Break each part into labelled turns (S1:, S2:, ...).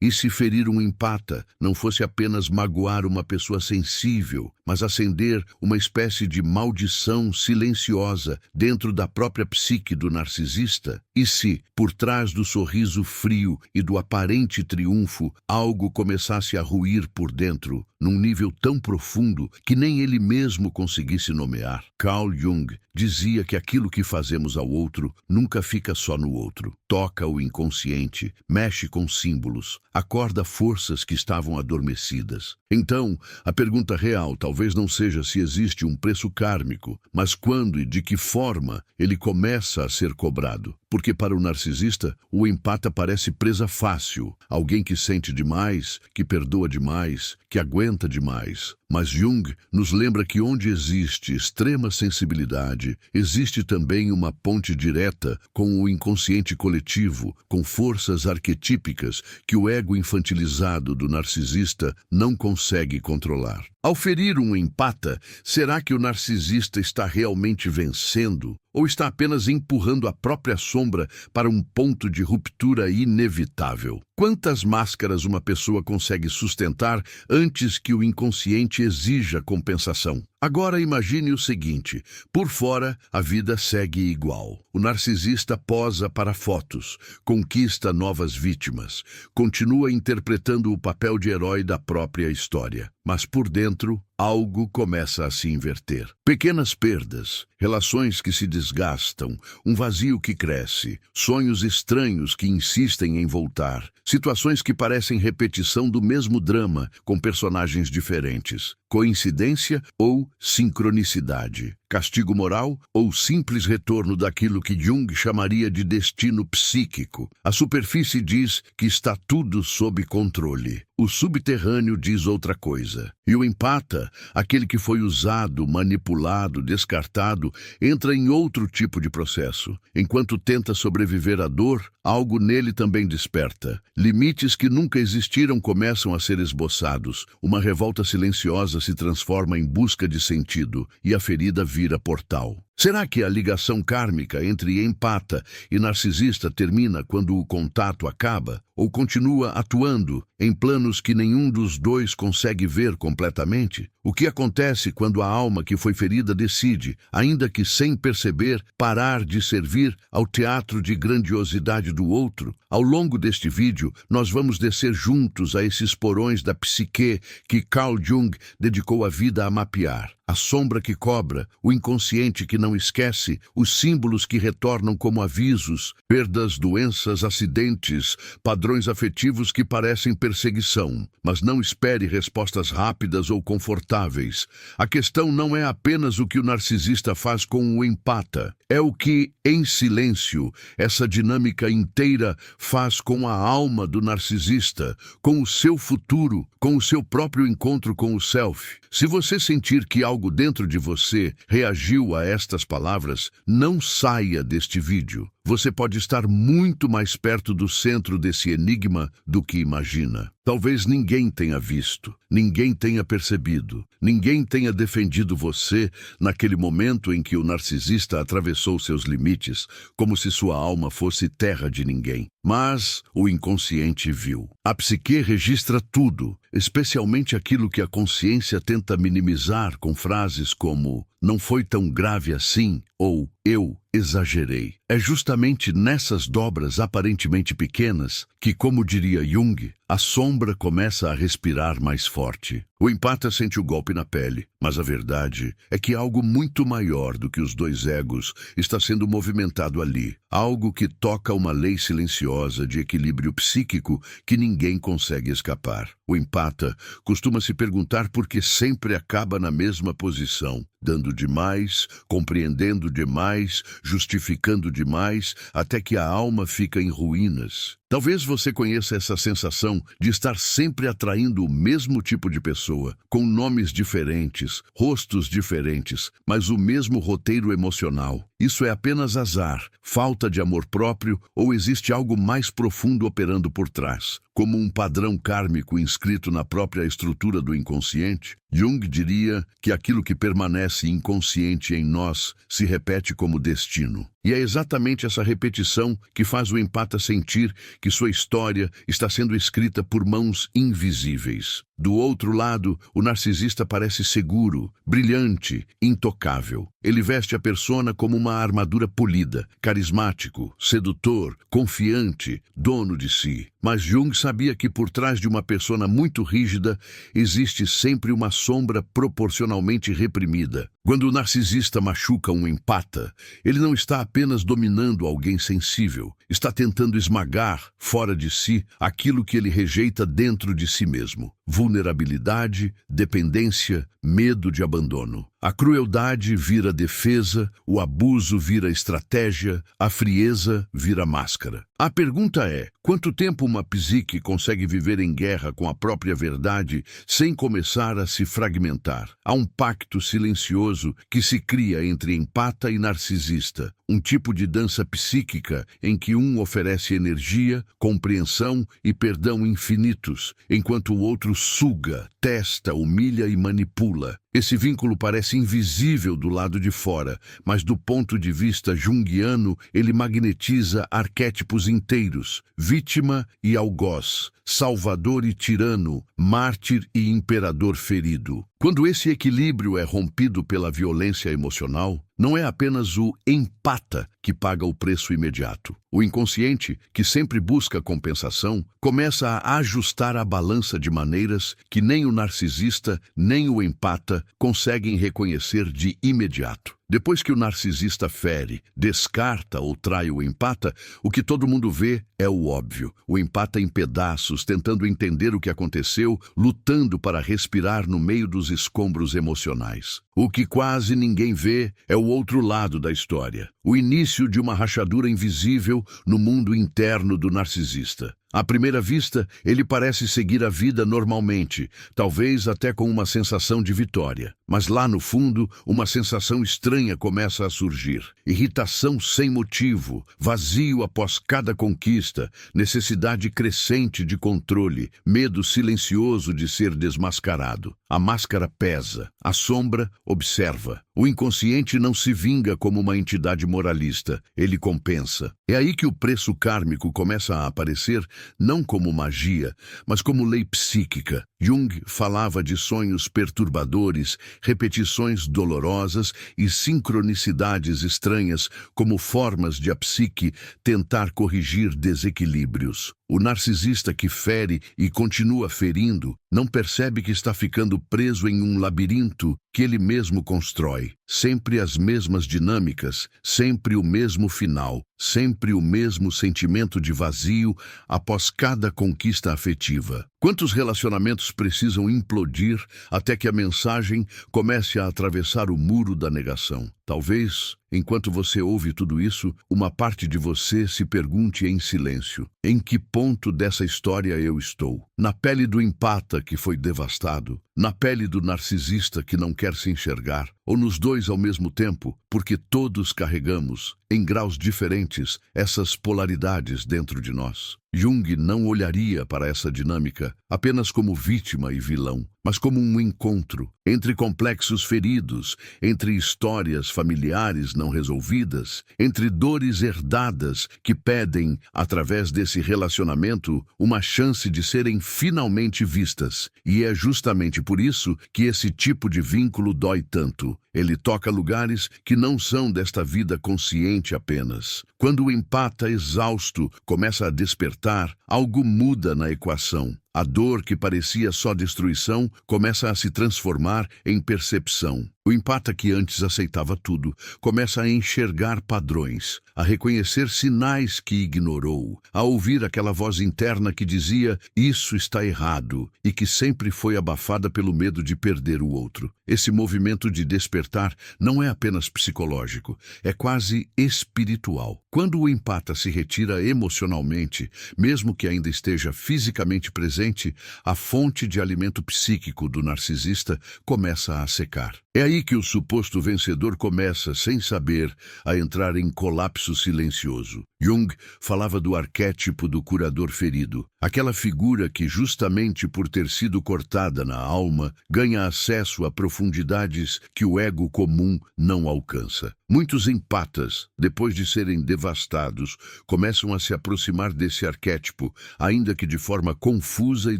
S1: E se ferir um empata não fosse apenas magoar uma pessoa sensível, mas acender uma espécie de maldição silenciosa dentro da própria psique do narcisista? E se, por trás do sorriso frio e do aparente triunfo, algo começasse a ruir por dentro, num nível tão profundo que nem ele mesmo conseguisse nomear? Carl Jung dizia que aquilo que fazemos ao outro nunca fica só no outro. Toca o inconsciente, mexe com símbolos, acorda forças que estavam adormecidas. Então, a pergunta real talvez não seja se existe um preço kármico, mas quando e de que forma ele começa a ser cobrado. Porque para o narcisista, o empata parece presa fácil, alguém que sente demais, que perdoa demais, que aguenta demais. Mas Jung nos lembra que onde existe extrema sensibilidade, existe também uma ponte direta com o inconsciente coletivo, com forças arquetípicas que o ego infantilizado do narcisista não consegue controlar. Ao ferir um empata, será que o narcisista está realmente vencendo? Ou está apenas empurrando a própria sombra para um ponto de ruptura inevitável? Quantas máscaras uma pessoa consegue sustentar antes que o inconsciente exija compensação? Agora imagine o seguinte: por fora, a vida segue igual. O narcisista posa para fotos, conquista novas vítimas, continua interpretando o papel de herói da própria história. Mas por dentro, algo começa a se inverter. Pequenas perdas, relações que se desgastam, um vazio que cresce, sonhos estranhos que insistem em voltar, situações que parecem repetição do mesmo drama, com personagens diferentes. Coincidência ou sincronicidade? Castigo moral ou simples retorno daquilo que Jung chamaria de destino psíquico? A superfície diz que está tudo sob controle. O subterrâneo diz outra coisa. E o empata, aquele que foi usado, manipulado, descartado, entra em outro tipo de processo. Enquanto tenta sobreviver à dor, algo nele também desperta. Limites que nunca existiram começam a ser esboçados. Uma revolta silenciosa se transforma em busca de sentido e a ferida vira portal. Será que a ligação kármica entre empata e narcisista termina quando o contato acaba? Ou continua atuando em planos que nenhum dos dois consegue ver completamente? O que acontece quando a alma que foi ferida decide, ainda que sem perceber, parar de servir ao teatro de grandiosidade do outro? Ao longo deste vídeo, nós vamos descer juntos a esses porões da psique que Carl Jung dedicou a vida a mapear. A sombra que cobra, o inconsciente que não esquece, os símbolos que retornam como avisos, perdas, doenças, acidentes, padrões afetivos que parecem perseguição. Mas não espere respostas rápidas ou confortáveis. A questão não é apenas o que o narcisista faz com o empata. É o que, em silêncio, essa dinâmica inteira faz com a alma do narcisista, com o seu futuro, com o seu próprio encontro com o self. Se você sentir que algo dentro de você reagiu a estas palavras, não saia deste vídeo. Você pode estar muito mais perto do centro desse enigma do que imagina. Talvez ninguém tenha visto, ninguém tenha percebido, ninguém tenha defendido você naquele momento em que o narcisista atravessou seus limites, como se sua alma fosse terra de ninguém. Mas o inconsciente viu. A psique registra tudo, especialmente aquilo que a consciência tenta minimizar com frases como "não foi tão grave assim" ou "eu exagerei". É justamente nessas dobras aparentemente pequenas que, como diria Jung, a sombra começa a respirar mais forte. O empata sente o golpe na pele, mas a verdade é que algo muito maior do que os dois egos está sendo movimentado ali. Algo que toca uma lei silenciosa de equilíbrio psíquico que ninguém consegue escapar. O empata costuma se perguntar por que sempre acaba na mesma posição, dando demais, compreendendo demais, justificando demais, até que a alma fica em ruínas. Talvez você conheça essa sensação de estar sempre atraindo o mesmo tipo de pessoa, com nomes diferentes, rostos diferentes, mas o mesmo roteiro emocional. Isso é apenas azar, falta de amor próprio ou existe algo mais profundo operando por trás? Como um padrão kármico inscrito na própria estrutura do inconsciente? Jung diria que aquilo que permanece inconsciente em nós se repete como destino. E é exatamente essa repetição que faz o empata sentir que sua história está sendo escrita por mãos invisíveis. Do outro lado, o narcisista parece seguro, brilhante, intocável. Ele veste a persona como uma armadura polida, carismático, sedutor, confiante, dono de si. Mas Jung sabia que por trás de uma persona muito rígida existe sempre uma sombra proporcionalmente reprimida. Quando o narcisista machuca um empata, ele não está apenas dominando alguém sensível, está tentando esmagar, fora de si, aquilo que ele rejeita dentro de si mesmo. Vulnerabilidade, dependência, medo de abandono. A crueldade vira defesa, o abuso vira estratégia, a frieza vira máscara. A pergunta é: quanto tempo uma psique consegue viver em guerra com a própria verdade sem começar a se fragmentar? Há um pacto silencioso que se cria entre empata e narcisista, um tipo de dança psíquica em que um oferece energia, compreensão e perdão infinitos, enquanto o outro suga, testa, humilha e manipula. Esse vínculo parece invisível do lado de fora, mas do ponto de vista junguiano, ele magnetiza arquétipos inteiros: vítima e algoz, salvador e tirano, mártir e imperador ferido. Quando esse equilíbrio é rompido pela violência emocional, não é apenas o empata que paga o preço imediato. O inconsciente, que sempre busca compensação, começa a ajustar a balança de maneiras que nem o narcisista nem o empata conseguem reconhecer de imediato. Depois que o narcisista fere, descarta ou trai o empata, o que todo mundo vê é o óbvio. O empata em pedaços, tentando entender o que aconteceu, lutando para respirar no meio dos escombros emocionais. O que quase ninguém vê é o outro lado da história, o início de uma rachadura invisível no mundo interno do narcisista. À primeira vista, ele parece seguir a vida normalmente, talvez até com uma sensação de vitória. Mas lá no fundo, uma sensação estranha começa a surgir. Irritação sem motivo, vazio após cada conquista, necessidade crescente de controle, medo silencioso de ser desmascarado. A máscara pesa, a sombra observa. O inconsciente não se vinga como uma entidade moralista, ele compensa. É aí que o preço kármico começa a aparecer, não como magia, mas como lei psíquica. Jung falava de sonhos perturbadores, repetições dolorosas e sincronicidades estranhas como formas de a psique tentar corrigir desequilíbrios. O narcisista que fere e continua ferindo não percebe que está ficando preso em um labirinto que ele mesmo constrói. Sempre as mesmas dinâmicas, sempre o mesmo final, sempre o mesmo sentimento de vazio após cada conquista afetiva. Quantos relacionamentos precisam implodir até que a mensagem comece a atravessar o muro da negação? Talvez, enquanto você ouve tudo isso, uma parte de você se pergunte em silêncio: em que ponto dessa história eu estou? Na pele do empata que foi devastado? Na pele do narcisista que não quer se enxergar? Ou nos dois ao mesmo tempo, porque todos carregamos, em graus diferentes, essas polaridades dentro de nós? Jung não olharia para essa dinâmica apenas como vítima e vilão, mas como um encontro entre complexos feridos, entre histórias familiares não resolvidas, entre dores herdadas que pedem, através desse relacionamento, uma chance de serem finalmente vistas. E é justamente por isso que esse tipo de vínculo dói tanto. Ele toca lugares que não são desta vida consciente apenas. Quando o empata exausto começa a despertar, algo muda na equação. A dor que parecia só destruição começa a se transformar em percepção. O empata que antes aceitava tudo começa a enxergar padrões, a reconhecer sinais que ignorou, a ouvir aquela voz interna que dizia "isso está errado" e que sempre foi abafada pelo medo de perder o outro. Esse movimento de despertar não é apenas psicológico, é quase espiritual. Quando o empata se retira emocionalmente, mesmo que ainda esteja fisicamente presente, a fonte de alimento psíquico do narcisista começa a secar. É aí que o suposto vencedor começa, sem saber, a entrar em colapso silencioso. Jung falava do arquétipo do curador ferido, aquela figura que, justamente por ter sido cortada na alma, ganha acesso a profundidades que o ego comum não alcança. Muitos empatas, depois de serem devastados, começam a se aproximar desse arquétipo, ainda que de forma confusa e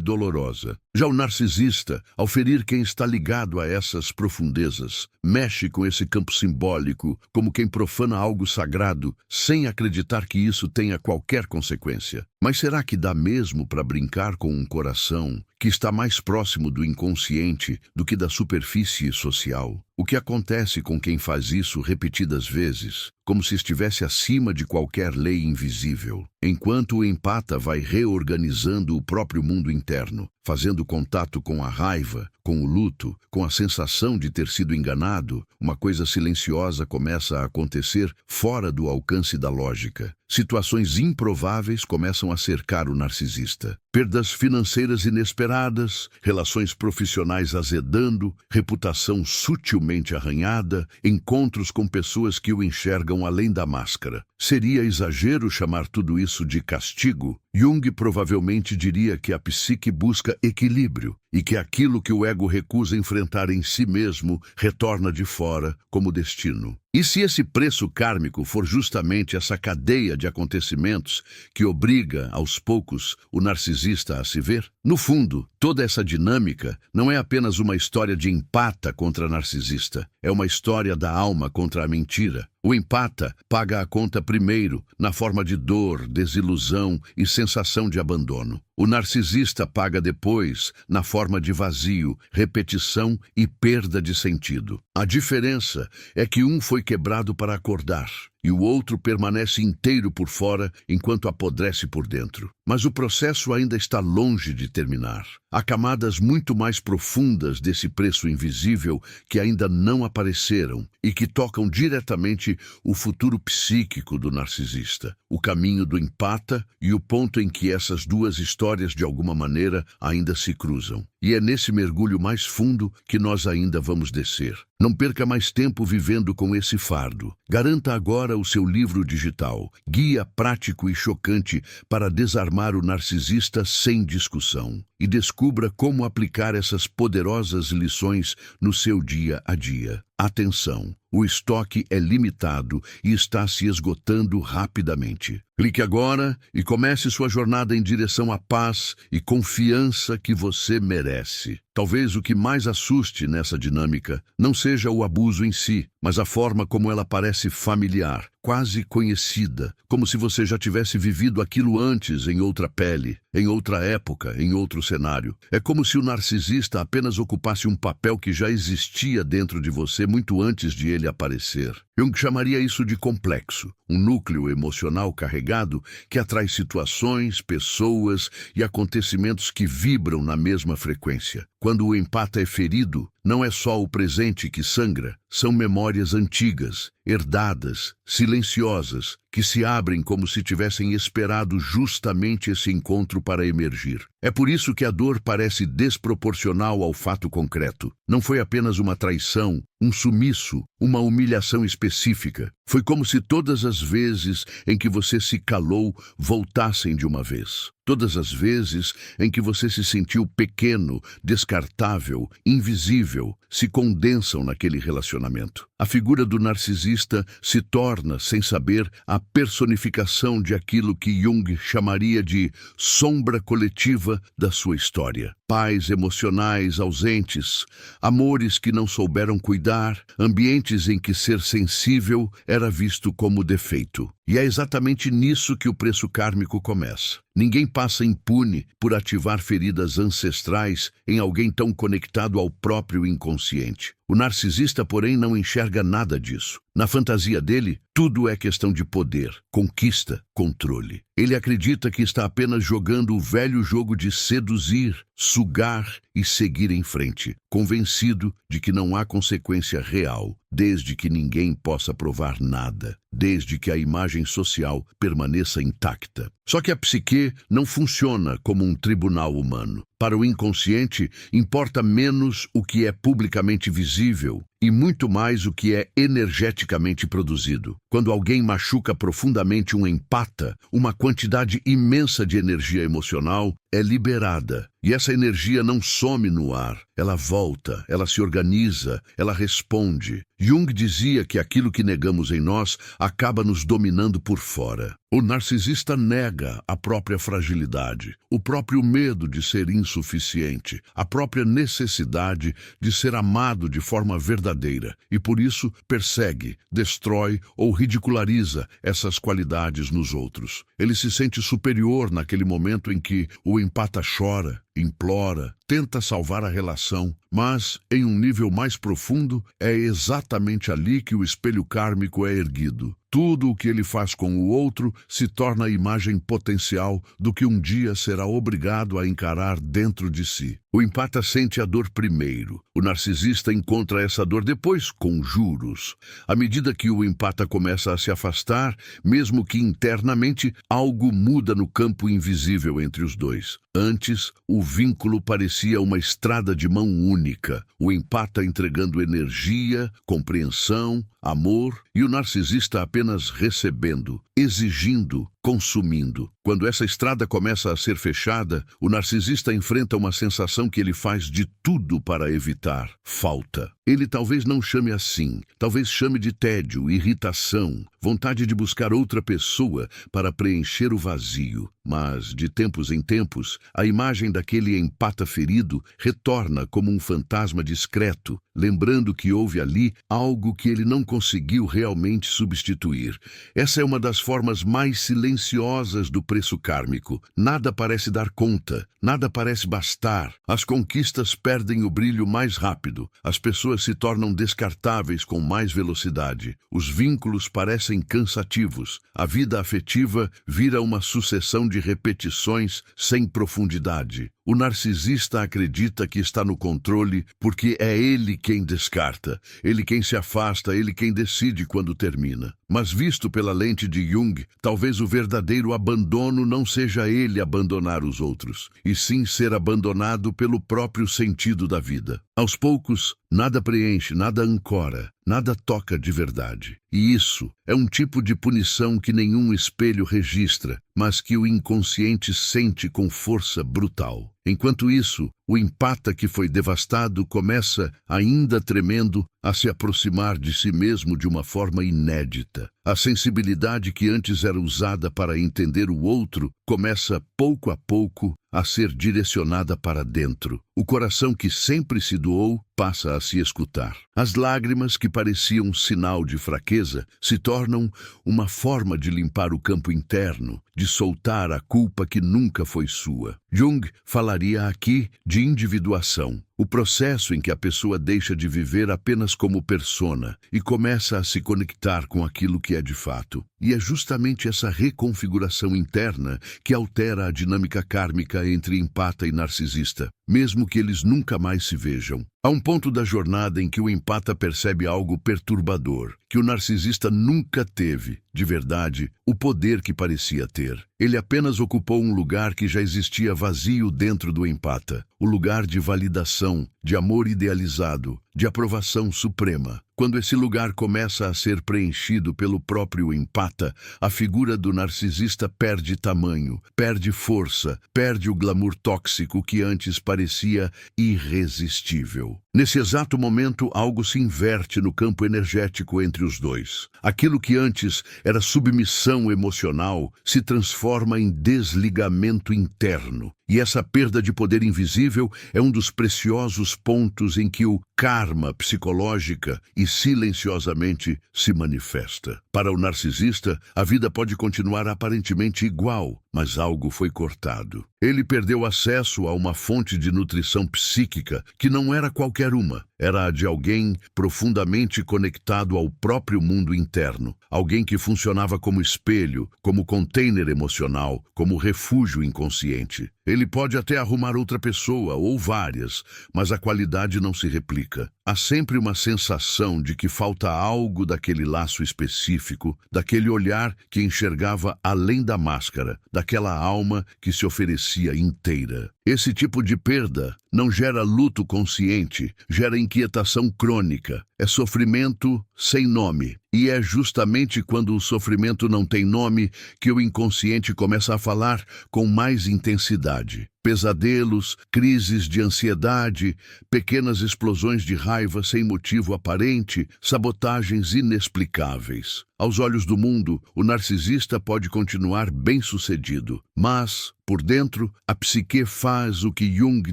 S1: dolorosa. Já o narcisista, ao ferir quem está ligado a essas profundezas, mexe com esse campo simbólico como quem profana algo sagrado, sem acreditar que isso tenha qualquer consequência. Mas será que dá mesmo para brincar com um coração que está mais próximo do inconsciente do que da superfície social? O que acontece com quem faz isso repetidas vezes, como se estivesse acima de qualquer lei invisível, enquanto o empata vai reorganizando o próprio mundo interno, fazendo contato com a raiva, com o luto, com a sensação de ter sido enganado, uma coisa silenciosa começa a acontecer fora do alcance da lógica. Situações improváveis começam a cercar o narcisista. Perdas financeiras inesperadas, relações profissionais azedando, reputação sutilmente arranhada, encontros com pessoas que o enxergam além da máscara. Seria exagero chamar tudo isso de castigo? Jung provavelmente diria que a psique busca equilíbrio e que aquilo que o ego recusa enfrentar em si mesmo retorna de fora como destino. E se esse preço kármico for justamente essa cadeia de acontecimentos que obriga, aos poucos, o narcisista a se ver? No fundo, toda essa dinâmica não é apenas uma história de empata contra narcisista, é uma história da alma contra a mentira. O empata paga a conta primeiro, na forma de dor, desilusão e sensação de abandono. O narcisista paga depois, na forma de vazio, repetição e perda de sentido. A diferença é que um foi quebrado para acordar, e o outro permanece inteiro por fora enquanto apodrece por dentro. Mas o processo ainda está longe de terminar. Há camadas muito mais profundas desse preço invisível que ainda não apareceram e que tocam diretamente o futuro psíquico do narcisista, o caminho do empata e o ponto em que essas duas histórias, de alguma maneira, ainda se cruzam. E é nesse mergulho mais fundo que nós ainda vamos descer. Não perca mais tempo vivendo com esse fardo. Garanta agora o seu livro digital, Guia Prático e Chocante para Desarmar o Narcisista Sem Discussão. E descubra como aplicar essas poderosas lições no seu dia a dia. Atenção! O estoque é limitado e está se esgotando rapidamente. Clique agora e comece sua jornada em direção à paz e confiança que você merece. Talvez o que mais assuste nessa dinâmica não seja o abuso em si, mas a forma como ela parece familiar, quase conhecida, como se você já tivesse vivido aquilo antes em outra pele, em outra época, em outro cenário. É como se o narcisista apenas ocupasse um papel que já existia dentro de você muito antes de ele aparecer. Jung chamaria isso de complexo, um núcleo emocional carregado que atrai situações, pessoas e acontecimentos que vibram na mesma frequência. Quando o empata é ferido, não é só o presente que sangra, são memórias antigas, herdadas, silenciosas, que se abrem como se tivessem esperado justamente esse encontro para emergir. É por isso que a dor parece desproporcional ao fato concreto. Não foi apenas uma traição, um sumiço, uma humilhação específica. Foi como se todas as vezes em que você se calou voltassem de uma vez. Todas as vezes em que você se sentiu pequeno, descartável, invisível, se condensam naquele relacionamento. A figura do narcisista se torna, sem saber, a personificação de aquilo que Jung chamaria de sombra coletiva da sua história. Pais emocionais ausentes, amores que não souberam cuidar, ambientes em que ser sensível era visto como defeito. E é exatamente nisso que o preço kármico começa. Ninguém passa impune por ativar feridas ancestrais em alguém tão conectado ao próprio inconsciente. O narcisista, porém, não enxerga nada disso. Na fantasia dele, tudo é questão de poder, conquista, controle. Ele acredita que está apenas jogando o velho jogo de seduzir, sugar e seguir em frente, convencido de que não há consequência real, desde que ninguém possa provar nada, desde que a imagem social permaneça intacta. Só que a psique não funciona como um tribunal humano. Para o inconsciente, importa menos o que é publicamente visível e muito mais o que é energeticamente produzido. Quando alguém machuca profundamente um empata, uma quantidade imensa de energia emocional é liberada. E essa energia não some no ar, ela volta, ela se organiza, ela responde. Jung dizia que aquilo que negamos em nós acaba nos dominando por fora. O narcisista nega a própria fragilidade, o próprio medo de ser insuficiente, a própria necessidade de ser amado de forma verdadeira e, por isso, persegue, destrói ou ridiculariza essas qualidades nos outros. Ele se sente superior naquele momento em que o empata chora, implora, tenta salvar a relação, mas, em um nível mais profundo, é exatamente ali que o espelho kármico é erguido. Tudo o que ele faz com o outro se torna a imagem potencial do que um dia será obrigado a encarar dentro de si. O empata sente a dor primeiro. O narcisista encontra essa dor depois com juros. À medida que o empata começa a se afastar, mesmo que internamente, algo muda no campo invisível entre os dois. Antes, o vínculo parecia uma estrada de mão única, o empata entregando energia, compreensão, amor, e o narcisista apenas recebendo, exigindo, consumindo. Quando essa estrada começa a ser fechada, o narcisista enfrenta uma sensação que ele faz de tudo para evitar: falta. Ele talvez não chame assim, talvez chame de tédio, irritação, vontade de buscar outra pessoa para preencher o vazio. Mas, de tempos em tempos, a imagem daquele empata ferido retorna como um fantasma discreto, lembrando que houve ali algo que ele não conseguiu realmente substituir. Essa é uma das formas mais silenciosas do preço kármico. Nada parece dar conta, nada parece bastar. As conquistas perdem o brilho mais rápido, as pessoas se tornam descartáveis com mais velocidade, os vínculos parecem cansativos, a vida afetiva vira uma sucessão de repetições sem profundidade. O narcisista acredita que está no controle porque é ele quem descarta, ele quem se afasta, ele quem decide quando termina. Mas visto pela lente de Jung, talvez o verdadeiro abandono não seja ele abandonar os outros, e sim ser abandonado pelo próprio sentido da vida. Aos poucos, nada preenche, nada ancora, nada toca de verdade. E isso é um tipo de punição que nenhum espelho registra, mas que o inconsciente sente com força brutal. Enquanto isso, o empata que foi devastado começa, ainda tremendo, a se aproximar de si mesmo de uma forma inédita. A sensibilidade que antes era usada para entender o outro começa, pouco a pouco, a ser direcionada para dentro. O coração que sempre se doou passa a se escutar. As lágrimas que pareciam sinal de fraqueza se tornam uma forma de limpar o campo interno, de soltar a culpa que nunca foi sua. Jung falaria aqui de individuação, o processo em que a pessoa deixa de viver apenas como persona e começa a se conectar com aquilo que é de fato. E é justamente essa reconfiguração interna que altera a dinâmica kármica entre empata e narcisista, mesmo que eles nunca mais se vejam. Há um ponto da jornada em que o empata percebe algo perturbador, que o narcisista nunca teve, de verdade, o poder que parecia ter. Ele apenas ocupou um lugar que já existia vazio dentro do empata, o lugar de validação, de amor idealizado, de aprovação suprema. Quando esse lugar começa a ser preenchido pelo próprio empata, a figura do narcisista perde tamanho, perde força, perde o glamour tóxico que antes parecia irresistível. Nesse exato momento, algo se inverte no campo energético entre os dois. Aquilo que antes era submissão emocional se transforma em desligamento interno. E essa perda de poder invisível é um dos preciosos pontos em que o karma psicológica e silenciosamente se manifesta. Para o narcisista, a vida pode continuar aparentemente igual, mas algo foi cortado. Ele perdeu acesso a uma fonte de nutrição psíquica que não era qualquer uma. Era a de alguém profundamente conectado ao próprio mundo interno. Alguém que funcionava como espelho, como container emocional, como refúgio inconsciente. Ele pode até arrumar outra pessoa, ou várias, mas a qualidade não se replica. Há sempre uma sensação de que falta algo daquele laço específico, daquele olhar que enxergava além da máscara, daquela alma que se oferecia inteira. Esse tipo de perda não gera luto consciente, gera inquietação crônica. É sofrimento sem nome. E é justamente quando o sofrimento não tem nome que o inconsciente começa a falar com mais intensidade. Pesadelos, crises de ansiedade, pequenas explosões de raiva sem motivo aparente, sabotagens inexplicáveis. Aos olhos do mundo, o narcisista pode continuar bem-sucedido, mas, por dentro, a psique faz o que Jung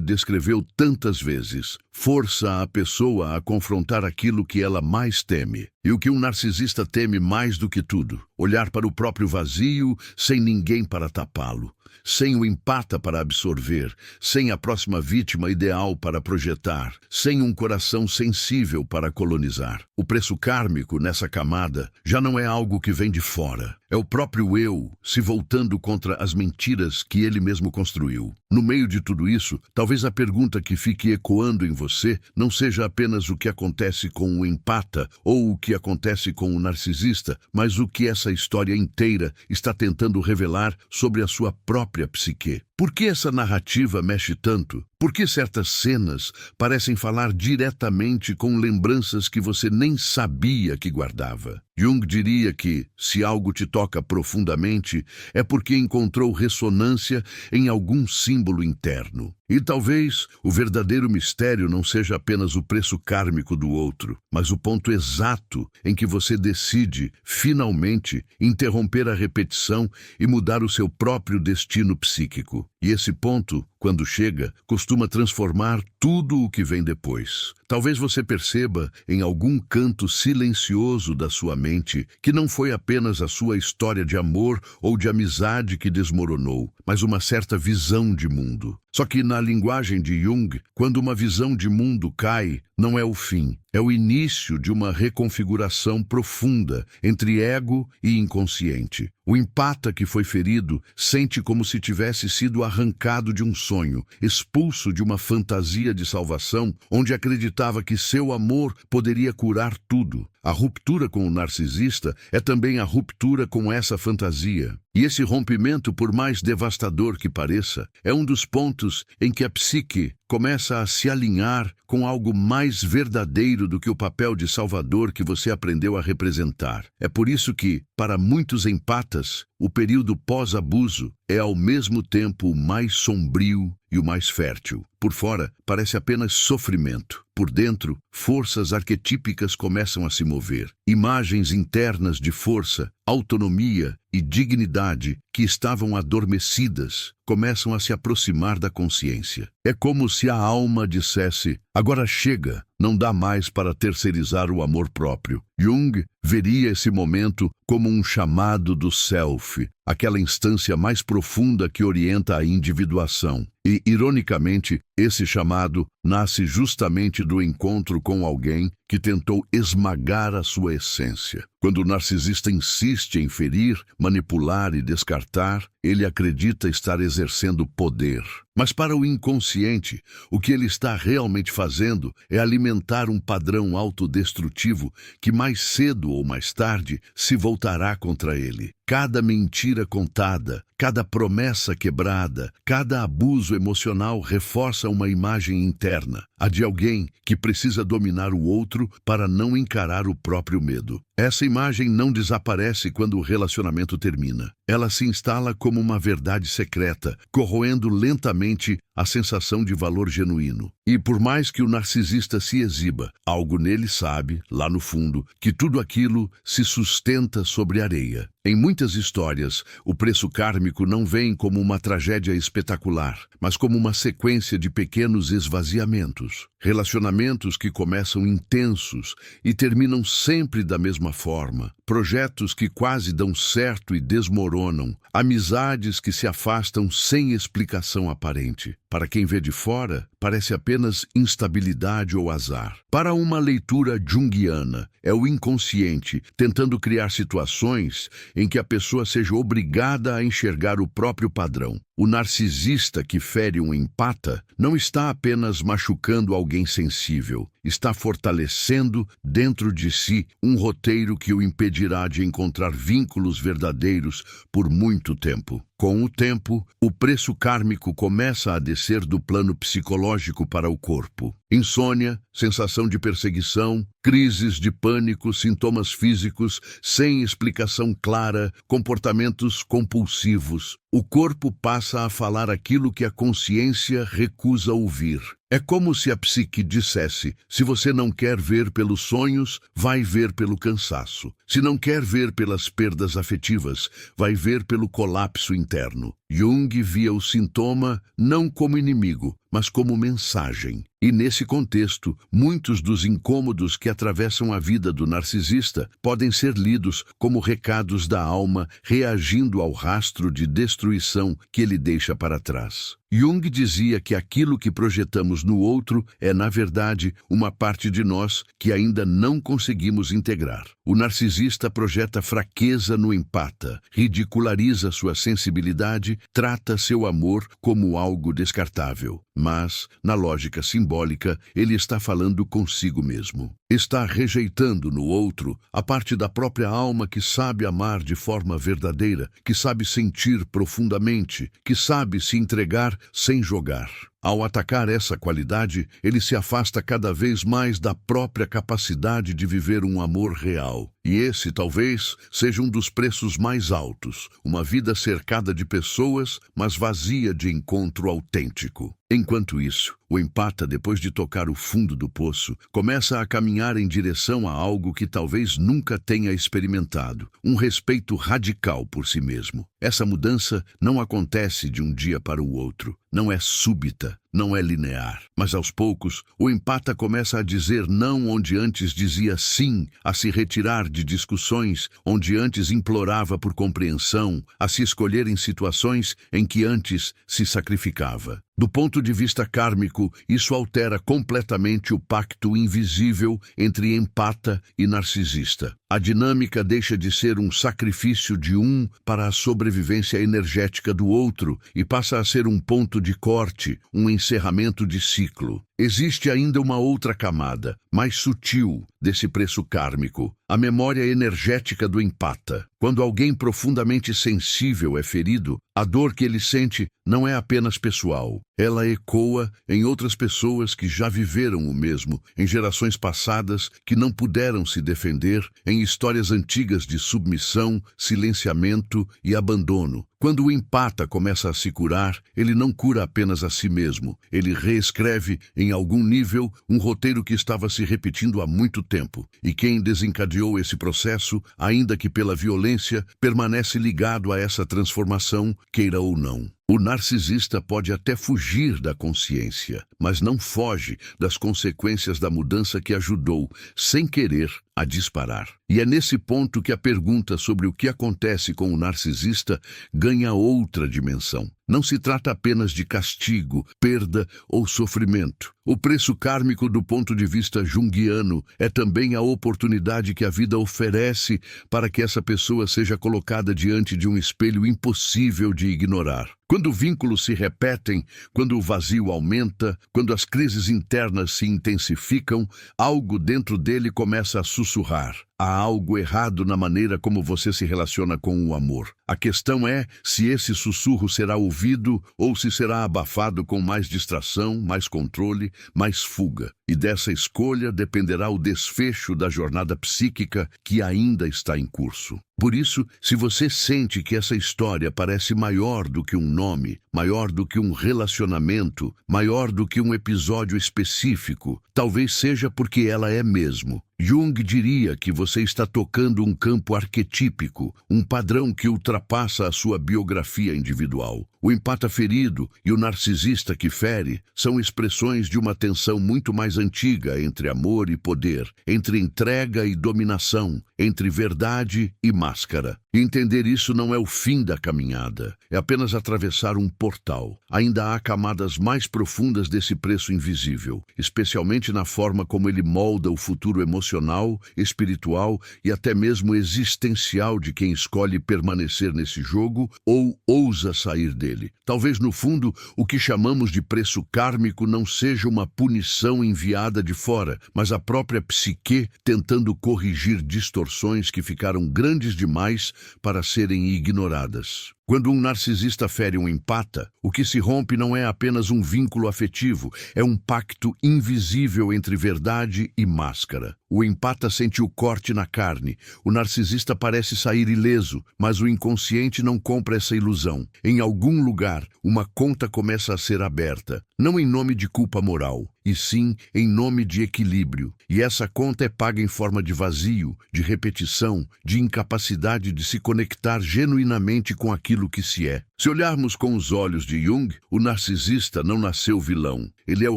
S1: descreveu tantas vezes. Força a pessoa a confrontar aquilo que ela mais teme. E o que um narcisista teme mais do que tudo? Olhar para o próprio vazio sem ninguém para tapá-lo. Sem o empata para absorver, sem a próxima vítima ideal para projetar, sem um coração sensível para colonizar. O preço kármico nessa camada já não é algo que vem de fora. É o próprio eu se voltando contra as mentiras que ele mesmo construiu. No meio de tudo isso, talvez a pergunta que fique ecoando em você não seja apenas o que acontece com o empata ou o que acontece com o narcisista, mas o que essa história inteira está tentando revelar sobre a sua própria psique. Por que essa narrativa mexe tanto? Por que certas cenas parecem falar diretamente com lembranças que você nem sabia que guardava? Jung diria que, se algo te toca profundamente, é porque encontrou ressonância em algum símbolo interno. E talvez o verdadeiro mistério não seja apenas o preço kármico do outro, mas o ponto exato em que você decide, finalmente, interromper a repetição e mudar o seu próprio destino psíquico. E esse ponto, quando chega, costuma transformar tudo o que vem depois. Talvez você perceba, em algum canto silencioso da sua mente, que não foi apenas a sua história de amor ou de amizade que desmoronou, mas uma certa visão de mundo. Só que na linguagem de Jung, quando uma visão de mundo cai, não é o fim, é o início de uma reconfiguração profunda entre ego e inconsciente. O empata que foi ferido sente como se tivesse sido arrancado de um sonho, expulso de uma fantasia de salvação, onde acreditava que seu amor poderia curar tudo. A ruptura com o narcisista é também a ruptura com essa fantasia. E esse rompimento, por mais devastador que pareça, é um dos pontos em que a psique começa a se alinhar com algo mais verdadeiro do que o papel de salvador que você aprendeu a representar. É por isso que, para muitos empatas, o período pós-abuso é ao mesmo tempo o mais sombrio e o mais fértil. Por fora, parece apenas sofrimento. Por dentro, forças arquetípicas começam a se mover. Imagens internas de força, autonomia e dignidade que estavam adormecidas começam a se aproximar da consciência. É como se a alma dissesse: agora chega, não dá mais para terceirizar o amor próprio. Jung veria esse momento como um chamado do self, aquela instância mais profunda que orienta a individuação. E, ironicamente, esse chamado nasce justamente do encontro com alguém que tentou esmagar a sua essência. Quando o narcisista insiste em ferir, manipular e descartar, ele acredita estar exercendo poder. Mas para o inconsciente, o que ele está realmente fazendo é alimentar um padrão autodestrutivo que mais cedo ou mais tarde se voltará contra ele. Cada mentira contada, cada promessa quebrada, cada abuso emocional reforça uma imagem interna, a de alguém que precisa dominar o outro para não encarar o próprio medo. Essa imagem não desaparece quando o relacionamento termina. Ela se instala como uma verdade secreta, corroendo lentamente a sensação de valor genuíno. E por mais que o narcisista se exiba, algo nele sabe, lá no fundo, que tudo aquilo se sustenta sobre areia. Em muitas histórias, o preço kármico não vem como uma tragédia espetacular, mas como uma sequência de pequenos esvaziamentos. Relacionamentos que começam intensos e terminam sempre da mesma forma. Projetos que quase dão certo e desmoronam. Amizades que se afastam sem explicação aparente. Para quem vê de fora, parece apenas instabilidade ou azar. Para uma leitura junguiana, é o inconsciente tentando criar situações em que a pessoa seja obrigada a enxergar o próprio padrão. O narcisista que fere um empata não está apenas machucando alguém sensível, está fortalecendo dentro de si um roteiro que o impedirá de encontrar vínculos verdadeiros por muito tempo. Com o tempo, o preço kármico começa a descer do plano psicológico para o corpo. Insônia, sensação de perseguição, crises de pânico, sintomas físicos sem explicação clara, comportamentos compulsivos. O corpo passa a falar aquilo que a consciência recusa ouvir. É como se a psique dissesse: se você não quer ver pelos sonhos, vai ver pelo cansaço. Se não quer ver pelas perdas afetivas, vai ver pelo colapso interno. Jung via o sintoma não como inimigo, mas como mensagem. E nesse contexto, muitos dos incômodos que atravessam a vida do narcisista podem ser lidos como recados da alma reagindo ao rastro de destruição que ele deixa para trás. Jung dizia que aquilo que projetamos no outro é, na verdade, uma parte de nós que ainda não conseguimos integrar. O narcisista projeta fraqueza no empata, ridiculariza sua sensibilidade, trata seu amor como algo descartável. Mas, na lógica simbólica, ele está falando consigo mesmo. Está rejeitando no outro a parte da própria alma que sabe amar de forma verdadeira, que sabe sentir profundamente, que sabe se entregar sem jogar. Ao atacar essa qualidade, ele se afasta cada vez mais da própria capacidade de viver um amor real. E esse, talvez, seja um dos preços mais altos, uma vida cercada de pessoas, mas vazia de encontro autêntico. Enquanto isso, o empata, depois de tocar o fundo do poço, começa a caminhar em direção a algo que talvez nunca tenha experimentado, um respeito radical por si mesmo. Essa mudança não acontece de um dia para o outro, não é súbita, não é linear. Mas aos poucos, o empata começa a dizer não onde antes dizia sim, a se retirar de discussões onde antes implorava por compreensão, a se escolher em situações em que antes se sacrificava. Do ponto de vista kármico, isso altera completamente o pacto invisível entre empata e narcisista. A dinâmica deixa de ser um sacrifício de um para a sobrevivência energética do outro e passa a ser um ponto de corte, um encerramento de ciclo. Existe ainda uma outra camada, mais sutil, desse preço kármico, a memória energética do empata. Quando alguém profundamente sensível é ferido, a dor que ele sente não é apenas pessoal. Ela ecoa em outras pessoas que já viveram o mesmo, em gerações passadas que não puderam se defender, em histórias antigas de submissão, silenciamento e abandono. Quando o empata começa a se curar, ele não cura apenas a si mesmo. Ele reescreve, em algum nível, um roteiro que estava se repetindo há muito tempo. E quem desencadeou esse processo, ainda que pela violência, permanece ligado a essa transformação, queira ou não. O narcisista pode até fugir da consciência, mas não foge das consequências da mudança que ajudou, sem querer, a disparar. E é nesse ponto que a pergunta sobre o que acontece com o narcisista ganha outra dimensão. Não se trata apenas de castigo, perda ou sofrimento. O preço kármico do ponto de vista junguiano é também a oportunidade que a vida oferece para que essa pessoa seja colocada diante de um espelho impossível de ignorar. Quando vínculos se repetem, quando o vazio aumenta, quando as crises internas se intensificam, algo dentro dele começa a sussurrar. Há algo errado na maneira como você se relaciona com o amor. A questão é se esse sussurro será ouvido ou se será abafado com mais distração, mais controle, mais fuga. E dessa escolha dependerá o desfecho da jornada psíquica que ainda está em curso. Por isso, se você sente que essa história parece maior do que um nome, maior do que um relacionamento, maior do que um episódio específico, talvez seja porque ela é mesmo. Jung diria que você está tocando um campo arquetípico, um padrão que ultrapassa a sua biografia individual. O empata ferido e o narcisista que fere são expressões de uma tensão muito mais antiga entre amor e poder, entre entrega e dominação, entre verdade e máscara. E entender isso não é o fim da caminhada, é apenas atravessar um portal. Ainda há camadas mais profundas desse preço invisível, especialmente na forma como ele molda o futuro emocional, espiritual e até mesmo existencial de quem escolhe permanecer nesse jogo ou ousa sair dele. Talvez, no fundo, o que chamamos de preço kármico não seja uma punição enviada de fora, mas a própria psique tentando corrigir distorções que ficaram grandes demais para serem ignoradas. Quando um narcisista fere um empata, o que se rompe não é apenas um vínculo afetivo, é um pacto invisível entre verdade e máscara. O empata sente o corte na carne, o narcisista parece sair ileso, mas o inconsciente não compra essa ilusão. Em algum lugar, uma conta começa a ser aberta, não em nome de culpa moral, e sim em nome de equilíbrio. E essa conta é paga em forma de vazio, de repetição, de incapacidade de se conectar genuinamente com aquilo que se é. Se olharmos com os olhos de Jung, o narcisista não nasceu vilão. Ele é o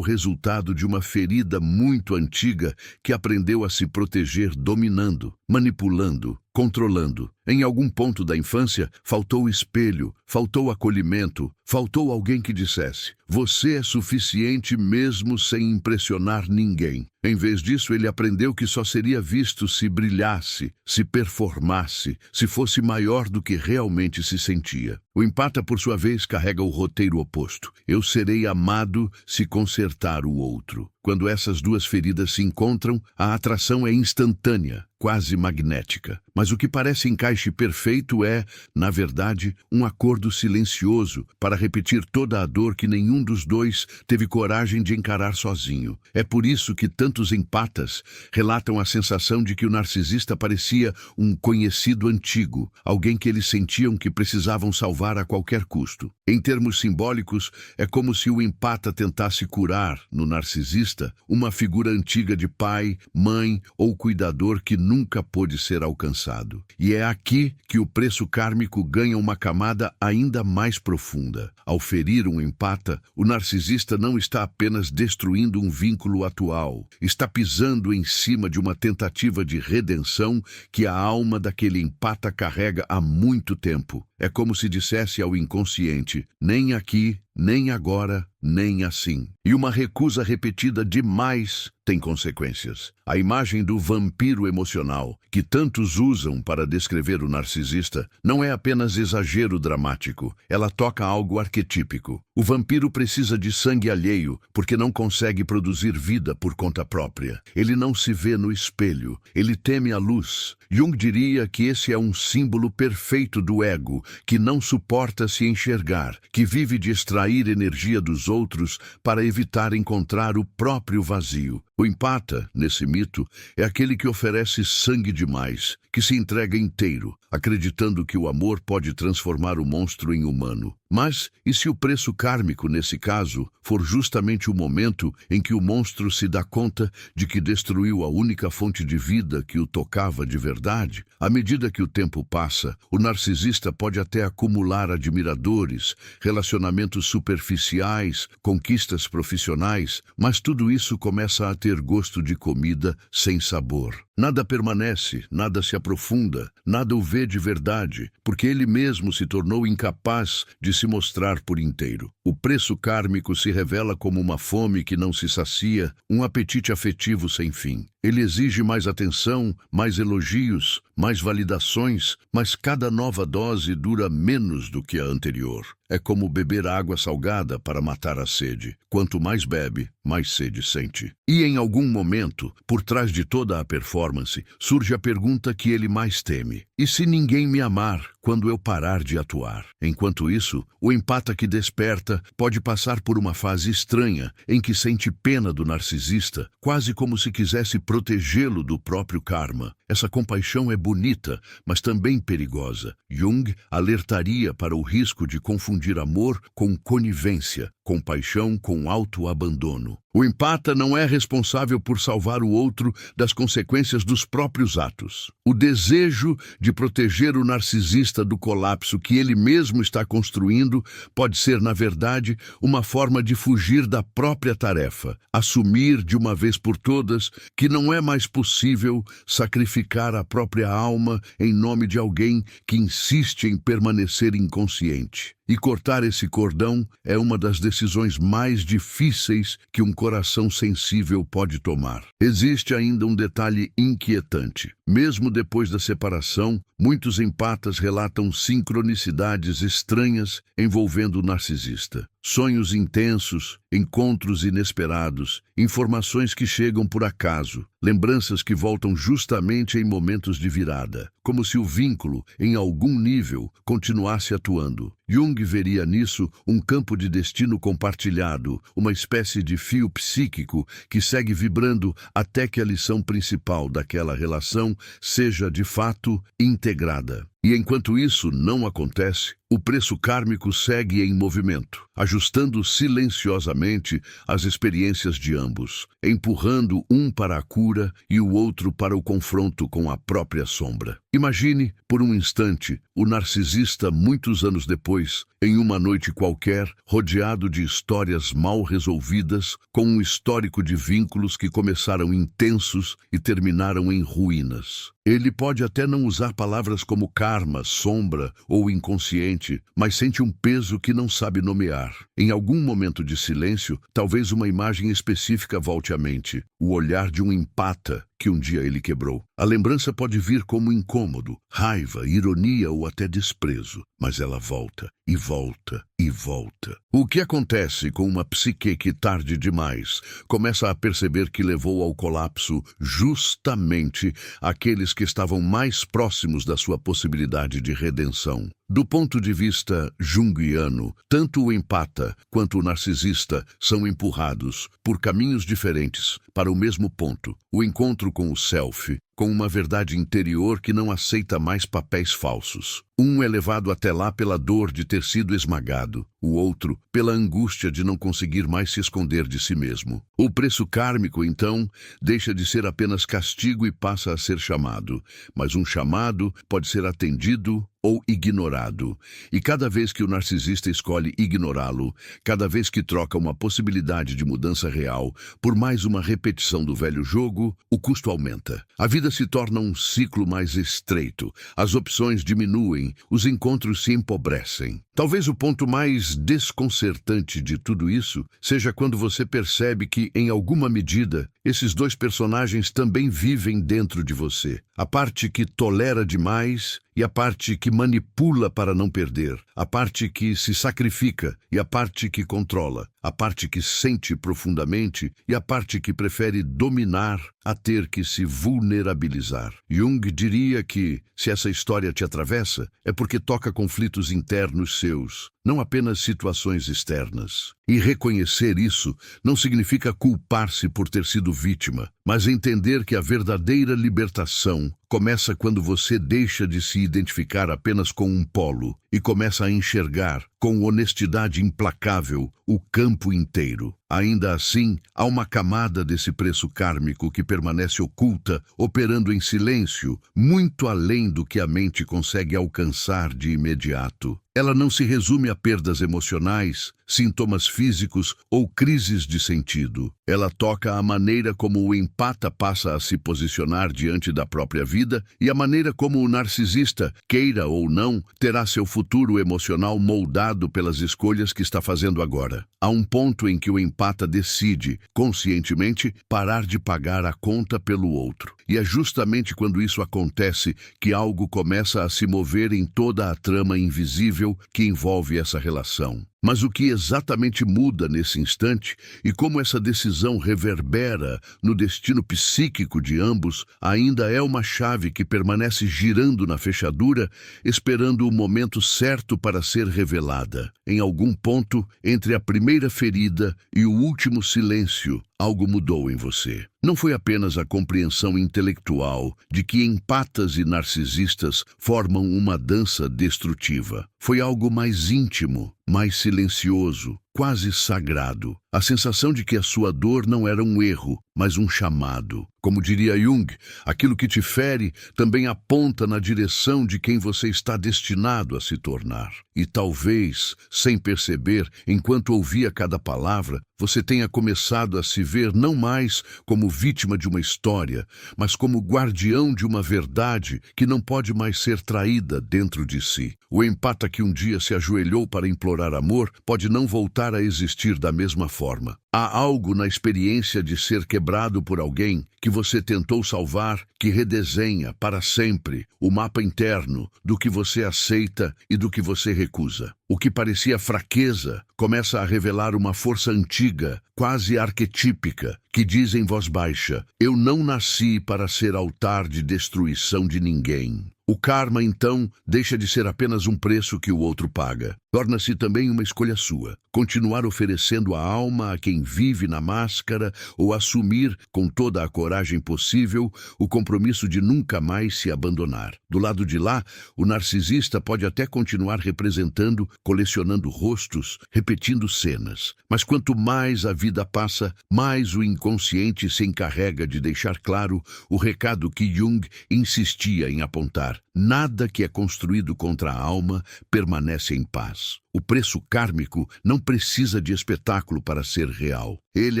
S1: resultado de uma ferida muito antiga que aprendeu a se proteger dominando, manipulando, controlando. Em algum ponto da infância, faltou espelho, faltou acolhimento, faltou alguém que dissesse: você é suficiente mesmo sem impressionar ninguém. Em vez disso, ele aprendeu que só seria visto se brilhasse, se performasse, se fosse maior do que realmente se sentia. O empata, por sua vez, carrega o roteiro oposto. Eu serei amado se consertar o outro. Quando essas duas feridas se encontram, a atração é instantânea, quase magnética. Mas o que parece encaixe perfeito é, na verdade, um acordo silencioso para repetir toda a dor que nenhum dos dois teve coragem de encarar sozinho. É por isso que tantos empatas relatam a sensação de que o narcisista parecia um conhecido antigo, alguém que eles sentiam que precisavam salvar a qualquer custo. Em termos simbólicos, é como se o empata tentasse curar, no narcisista, uma figura antiga de pai, mãe ou cuidador que nunca pôde ser alcançado. E é aqui que o preço kármico ganha uma camada ainda mais profunda. Ao ferir um empata, o narcisista não está apenas destruindo um vínculo atual, está pisando em cima de uma tentativa de redenção que a alma daquele empata carrega há muito tempo. É como se dissesse ao inconsciente: nem aqui, nem agora, nem assim. E uma recusa repetida demais tem consequências. A imagem do vampiro emocional, que tantos usam para descrever o narcisista, não é apenas exagero dramático, ela toca algo arquetípico. O vampiro precisa de sangue alheio porque não consegue produzir vida por conta própria. Ele não se vê no espelho, ele teme a luz. Jung diria que esse é um símbolo perfeito do ego, que não suporta se enxergar, que vive de extrair energia dos outros para evitar encontrar o próprio vazio. O empata, nesse mito, é aquele que oferece sangue demais, que se entrega inteiro, acreditando que o amor pode transformar o monstro em humano. Mas, e se o preço kármico, nesse caso, for justamente o momento em que o monstro se dá conta de que destruiu a única fonte de vida que o tocava de verdade? À medida que o tempo passa, o narcisista pode até acumular admiradores, relacionamentos superficiais, conquistas profissionais, mas tudo isso começa a ter gosto de comida sem sabor. Nada permanece, nada se aprofunda, nada o vê de verdade, porque ele mesmo se tornou incapaz de se mostrar por inteiro. O preço kármico se revela como uma fome que não se sacia, um apetite afetivo sem fim. Ele exige mais atenção, mais elogios, mais validações, mas cada nova dose dura menos do que a anterior. É como beber água salgada para matar a sede. Quanto mais bebe, mais sede sente. E em algum momento, por trás de toda a performance, surge a pergunta que ele mais teme: e se ninguém me amar quando eu parar de atuar? Enquanto isso, o empata que desperta pode passar por uma fase estranha em que sente pena do narcisista, quase como se quisesse protegê-lo do próprio karma. Essa compaixão é bonita, mas também perigosa. Jung alertaria para o risco de confundir amor com conivência, compaixão com autoabandono. O empata não é responsável por salvar o outro das consequências dos próprios atos. O desejo de proteger o narcisista do colapso que ele mesmo está construindo pode ser, na verdade, uma forma de fugir da própria tarefa, assumir de uma vez por todas que não é mais possível sacrificar a própria alma em nome de alguém que insiste em permanecer inconsciente. E cortar esse cordão é uma das decisões mais difíceis que um coração sensível pode tomar. Existe ainda um detalhe inquietante. Mesmo depois da separação, muitos empatas relatam sincronicidades estranhas envolvendo o narcisista. sonhos intensos, encontros inesperados, informações que chegam por acaso, lembranças que voltam justamente em momentos de virada, como se o vínculo, em algum nível, continuasse atuando. Jung veria nisso um campo de destino compartilhado, uma espécie de fio psíquico que segue vibrando até que a lição principal daquela relação seja, de fato, integrada. E enquanto isso não acontece, o preço kármico segue em movimento, ajustando silenciosamente as experiências de ambos, empurrando um para a cura e o outro para o confronto com a própria sombra. Imagine, por um instante, o narcisista muitos anos depois, em uma noite qualquer, rodeado de histórias mal resolvidas, com um histórico de vínculos que começaram intensos e terminaram em ruínas. Ele pode até não usar palavras como karma, sombra ou inconsciente, mas sente um peso que não sabe nomear. Em algum momento de silêncio, talvez uma imagem específica volte à mente, o olhar de um empata que um dia ele quebrou. A lembrança pode vir como incômodo, raiva, ironia ou até desprezo, mas ela volta e volta e volta. O que acontece com uma psique que tarde demais começa a perceber que levou ao colapso justamente aqueles que estavam mais próximos da sua possibilidade de redenção? Do ponto de vista junguiano, tanto o empata quanto o narcisista são empurrados por caminhos diferentes para o mesmo ponto, o encontro com o self, com uma verdade interior que não aceita mais papéis falsos. Um é levado até lá pela dor de ter sido esmagado, o outro pela angústia de não conseguir mais se esconder de si mesmo. O preço kármico, então, deixa de ser apenas castigo e passa a ser chamado, mas um chamado pode ser atendido ou ignorado. E cada vez que o narcisista escolhe ignorá-lo, cada vez que troca uma possibilidade de mudança real por mais uma repetição do velho jogo, o custo aumenta. A vida se torna um ciclo mais estreito, as opções diminuem, os encontros se empobrecem. Talvez o ponto mais desconcertante de tudo isso seja quando você percebe que, em alguma medida, esses dois personagens também vivem dentro de você. A parte que tolera demais e a parte que manipula para não perder, a parte que se sacrifica e a parte que controla, a parte que sente profundamente e a parte que prefere dominar a ter que se vulnerabilizar. Jung diria que, se essa história te atravessa, é porque toca conflitos internos seus, não apenas situações externas. E reconhecer isso não significa culpar-se por ter sido vítima, mas entender que a verdadeira libertação começa quando você deixa de se identificar apenas com um polo e começa a enxergar, com honestidade implacável, o campo inteiro. Ainda assim, há uma camada desse preço kármico que permanece oculta, operando em silêncio, muito além do que a mente consegue alcançar de imediato. Ela não se resume a perdas emocionais, sintomas físicos ou crises de sentido. Ela toca a maneira como o empata passa a se posicionar diante da própria vida e a maneira como o narcisista, queira ou não, terá seu futuro emocional moldado pelas escolhas que está fazendo agora. Há um ponto em que o empata decide, conscientemente, parar de pagar a conta pelo outro. E é justamente quando isso acontece que algo começa a se mover em toda a trama invisível que envolve essa relação. Mas o que exatamente muda nesse instante e como essa decisão reverbera no destino psíquico de ambos ainda é uma chave que permanece girando na fechadura, esperando o momento certo para ser revelada. Em algum ponto, entre a primeira ferida e o último silêncio, algo mudou em você. Não foi apenas a compreensão intelectual de que empatas e narcisistas formam uma dança destrutiva. Foi algo mais íntimo, mais silencioso, quase sagrado. A sensação de que a sua dor não era um erro, mas um chamado. Como diria Jung, aquilo que te fere também aponta na direção de quem você está destinado a se tornar. E talvez, sem perceber, enquanto ouvia cada palavra, você tenha começado a se ver não mais como vítima de uma história, mas como guardião de uma verdade que não pode mais ser traída dentro de si. O empata que um dia se ajoelhou para implorar amor pode não voltar a existir da mesma forma. Há algo na experiência de ser quebrado por alguém que você tentou salvar que redesenha para sempre o mapa interno do que você aceita e do que você recusa. O que parecia fraqueza começa a revelar uma força antiga, quase arquetípica, que diz em voz baixa: eu não nasci para ser altar de destruição de ninguém. O karma, então, deixa de ser apenas um preço que o outro paga. Torna-se também uma escolha sua. Continuar oferecendo a alma a quem vive na máscara ou assumir, com toda a coragem possível, o compromisso de nunca mais se abandonar. Do lado de lá, o narcisista pode até continuar representando, colecionando rostos, repetindo cenas. Mas quanto mais a vida passa, mais o inconsciente se encarrega de deixar claro o recado que Jung insistia em apontar. Nada que é construído contra a alma permanece em paz. O preço kármico não precisa de espetáculo para ser real. Ele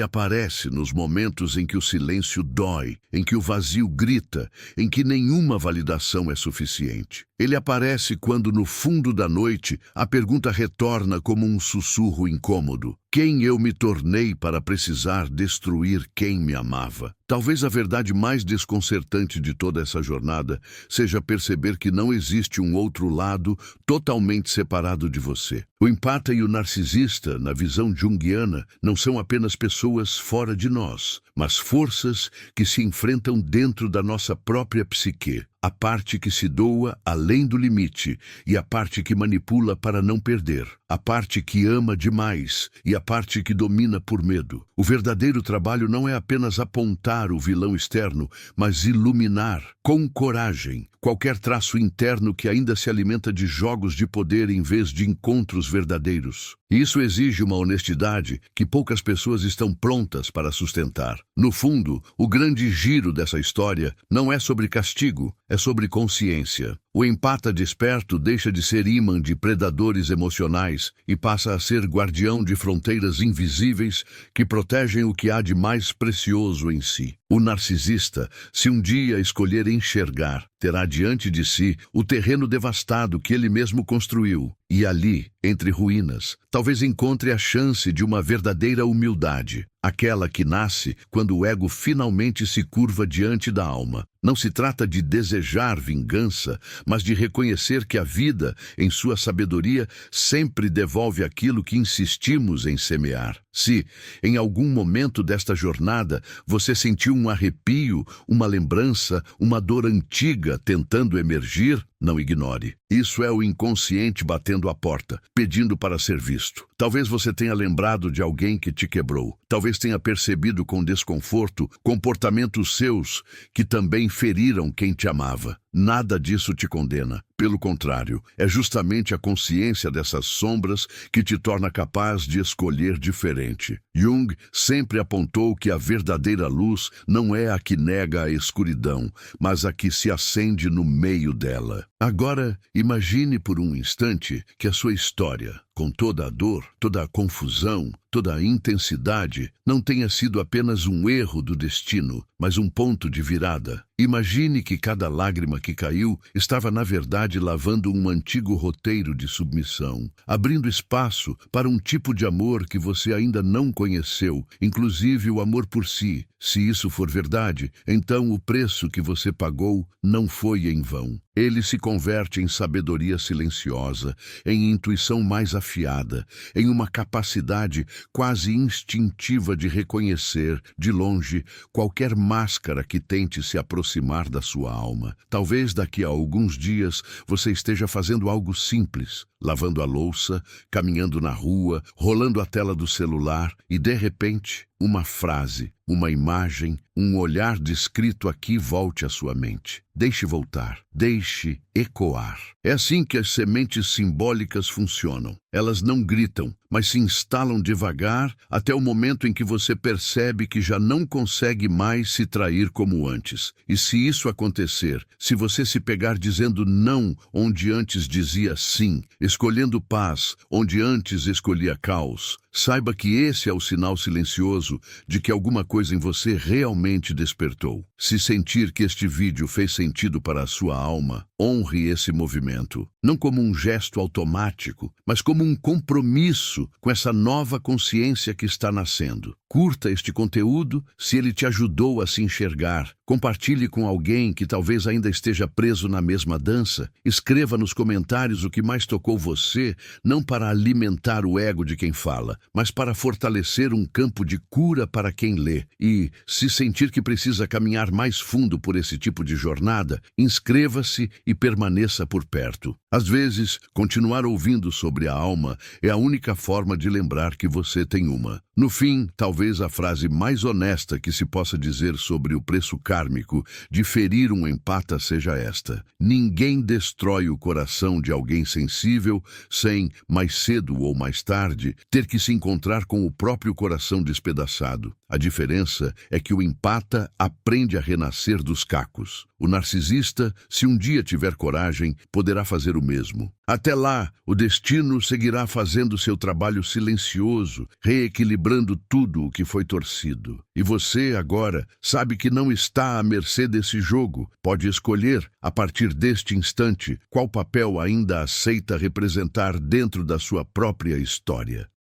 S1: aparece nos momentos em que o silêncio dói, em que o vazio grita, em que nenhuma validação é suficiente. Ele aparece quando, no fundo da noite, a pergunta retorna como um sussurro incômodo: quem eu me tornei para precisar destruir quem me amava? Talvez a verdade mais desconcertante de toda essa jornada seja perceber que não existe um outro lado totalmente separado de você. O empata e o narcisista, na visão junguiana, não são apenas pessoas fora de nós, mas forças que se enfrentam dentro da nossa própria psique. A parte que se doa além do limite e a parte que manipula para não perder. A parte que ama demais e a parte que domina por medo. O verdadeiro trabalho não é apenas apontar o vilão externo, mas iluminar, com coragem, qualquer traço interno que ainda se alimenta de jogos de poder em vez de encontros verdadeiros. Isso exige uma honestidade que poucas pessoas estão prontas para sustentar. No fundo, o grande giro dessa história não é sobre castigo, é sobre consciência. O empata desperto deixa de ser imã de predadores emocionais e passa a ser guardião de fronteiras invisíveis que protegem o que há de mais precioso em si. O narcisista, se um dia escolher enxergar, terá diante de si o terreno devastado que ele mesmo construiu. E ali, entre ruínas, talvez encontre a chance de uma verdadeira humildade, aquela que nasce quando o ego finalmente se curva diante da alma. Não se trata de desejar vingança, mas de reconhecer que a vida, em sua sabedoria, sempre devolve aquilo que insistimos em semear. Se, em algum momento desta jornada, você sentiu um arrepio, uma lembrança, uma dor antiga tentando emergir, não ignore. Isso é o inconsciente batendo a porta, pedindo para ser visto. Talvez você tenha lembrado de alguém que te quebrou. Talvez tenha percebido com desconforto comportamentos seus que também feriram quem te amava. Nada disso te condena. Pelo contrário, é justamente a consciência dessas sombras que te torna capaz de escolher diferente. Jung sempre apontou que a verdadeira luz não é a que nega a escuridão, mas a que se acende no meio dela. Agora, imagine por um instante que a sua história, com toda a dor, toda a confusão, toda a intensidade, não tenha sido apenas um erro do destino, mas um ponto de virada. Imagine que cada lágrima que caiu estava, na verdade, lavando um antigo roteiro de submissão, abrindo espaço para um tipo de amor que você ainda não conheceu, inclusive o amor por si. Se isso for verdade, então o preço que você pagou não foi em vão. Ele se converte em sabedoria silenciosa, em intuição mais afiada, em uma capacidade quase instintiva de reconhecer, de longe, qualquer máscara que tente se aproximar da sua alma. Talvez daqui a alguns dias você esteja fazendo algo simples, lavando a louça, caminhando na rua, rolando a tela do celular e, de repente, uma frase, uma imagem, um olhar descrito aqui volte à sua mente. Deixe voltar, deixe ecoar. É assim que as sementes simbólicas funcionam. Elas não gritam, mas se instalam devagar até o momento em que você percebe que já não consegue mais se trair como antes. E se isso acontecer, se você se pegar dizendo não onde antes dizia sim, escolhendo paz onde antes escolhia caos, saiba que esse é o sinal silencioso de que alguma coisa em você realmente despertou. Se sentir que este vídeo fez sentido para a sua alma, honre honre esse movimento, não como um gesto automático, mas como um compromisso com essa nova consciência que está nascendo. Curta este conteúdo se ele te ajudou a se enxergar. Compartilhe com alguém que talvez ainda esteja preso na mesma dança. Escreva nos comentários o que mais tocou você, não para alimentar o ego de quem fala, mas para fortalecer um campo de cura para quem lê. E, se sentir que precisa caminhar mais fundo por esse tipo de jornada, inscreva-se e permaneça por perto. Às vezes, continuar ouvindo sobre a alma é a única forma de lembrar que você tem uma. No fim, talvez a frase mais honesta que se possa dizer sobre o preço kármico de ferir um empata seja esta: ninguém destrói o coração de alguém sensível sem, mais cedo ou mais tarde, ter que se encontrar com o próprio coração despedaçado. A diferença é que o empata aprende a renascer dos cacos. O narcisista, se um dia tiver coragem, poderá fazer o mesmo. Até lá, o destino seguirá fazendo seu trabalho silencioso, reequilibrando tudo o que foi torcido. E você, agora, sabe que não está à mercê desse jogo. Pode escolher, a partir deste instante, qual papel ainda aceita representar dentro da sua própria história.